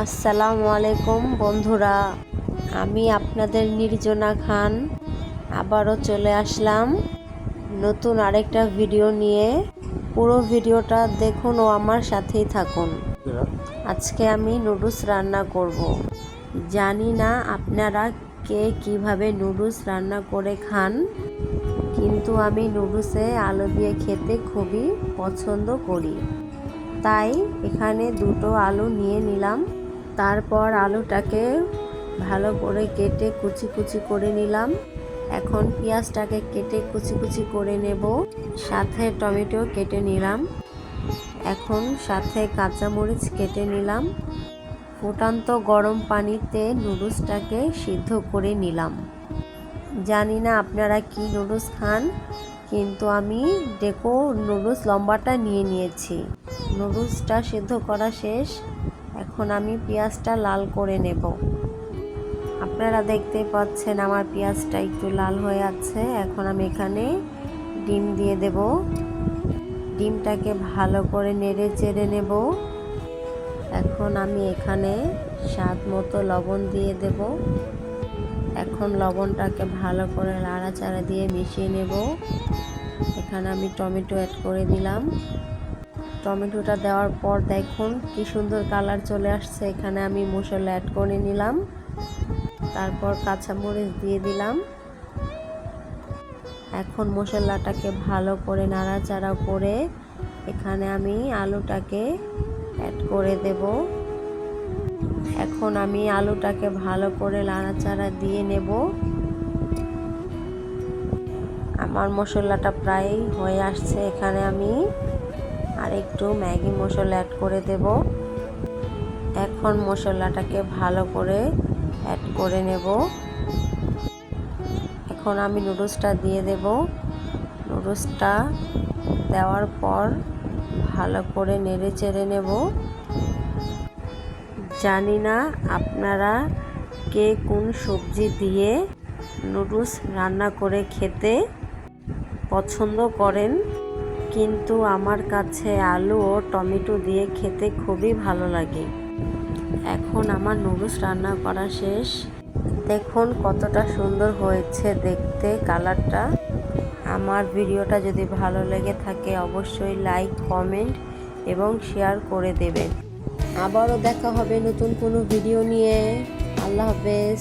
আসসালামু আলাইকুম বন্ধুরা, আমি আপনাদের নির্জনা খান আবারও চলে আসলাম নতুন আরেকটা ভিডিও নিয়ে। পুরো ভিডিওটা দেখুন ও আমার সাথেই থাকুন। আজকে আমি নুডলস রান্না করব। জানি না আপনারা কে কিভাবে নুডলস রান্না করে খান, কিন্তু আমি নুডলসে আলু দিয়ে খেতে খুবই পছন্দ করি। তাই এখানে দুটো আলু নিয়ে নিলাম। তারপর আলুটাকে ভালো করে কেটে কুচি কুচি করে নিলাম। এখন পেঁয়াজটাকে কেটে কুচি কুচি করে নেব, সাথে টমেটো কেটে নিলাম। এখন সাথে কাঁচামরিচ কেটে নিলাম। ফুটান্ত গরম পানিতে নুডলসটাকে সিদ্ধ করে নিলাম। জানি না আপনারা কি নুডলস খান, কিন্তু আমি ডেকো নুডলস লম্বাটা নিয়ে নিয়েছি। নুডলসটা সিদ্ধ করা শেষ। এখন আমি পেঁয়াজটা লাল করে নেব। আপনারা দেখতে পাচ্ছেন আমার পেঁয়াজটা একটু লাল হয়ে আছে। এখন আমি এখানে ডিম দিয়ে দেব। ডিমটাকে ভালো করে নেড়ে চেড়ে নেব। এখন আমি এখানে স্বাদ মতো লবণ দিয়ে দেব। এখন লবণটাকে ভালো করে নাড়াচাড়া দিয়ে মিশিয়ে নেব। এখানে আমি টমেটো অ্যাড করে দিলাম। টমেটোটা দেওয়ার পর দেখুন কি সুন্দর কালার চলে আসছে। এখানে আমি মশলা অ্যাড করে নিলাম। তারপর কাঁচামরিচ দিয়ে দিলাম। এখন মশলাটাকে ভালো করে নাড়াচাড়া করে এখানে আমি আলুটাকে অ্যাড করে দেব। এখন আমি আলুটাকে ভালো করে নাড়াচাড়া দিয়ে নেব। আমার মশলাটা প্রায় হয়ে আসছে। এখানে আমি আর একটু ম্যাগি মশলা অ্যাড করে দেব। এখন মশলাটাকে ভালো করে অ্যাড করে নেব। এখন আমি নুডলসটা দিয়ে দেব। নুডলসটা দেওয়ার পর ভালো করে নেড়ে চেড়ে নেব। জানি না আপনারা কে কোন সবজি দিয়ে নুডলস রান্না করে খেতে পছন্দ করেন, কিন্তু আমার কাছে আলু ও টমেটো দিয়ে খেতে খুবই ভালো লাগে। এখন আমার নুডলস রান্না করা শেষ। দেখুন কতটা সুন্দর হয়েছে দেখতে কালারটা। আমার ভিডিওটা যদি ভালো লেগে থাকে অবশ্যই লাইক, কমেন্ট এবং শেয়ার করে দেবেন। আবারও দেখা হবে নতুন কোনো ভিডিও নিয়ে। আল্লাহ হাফেজ।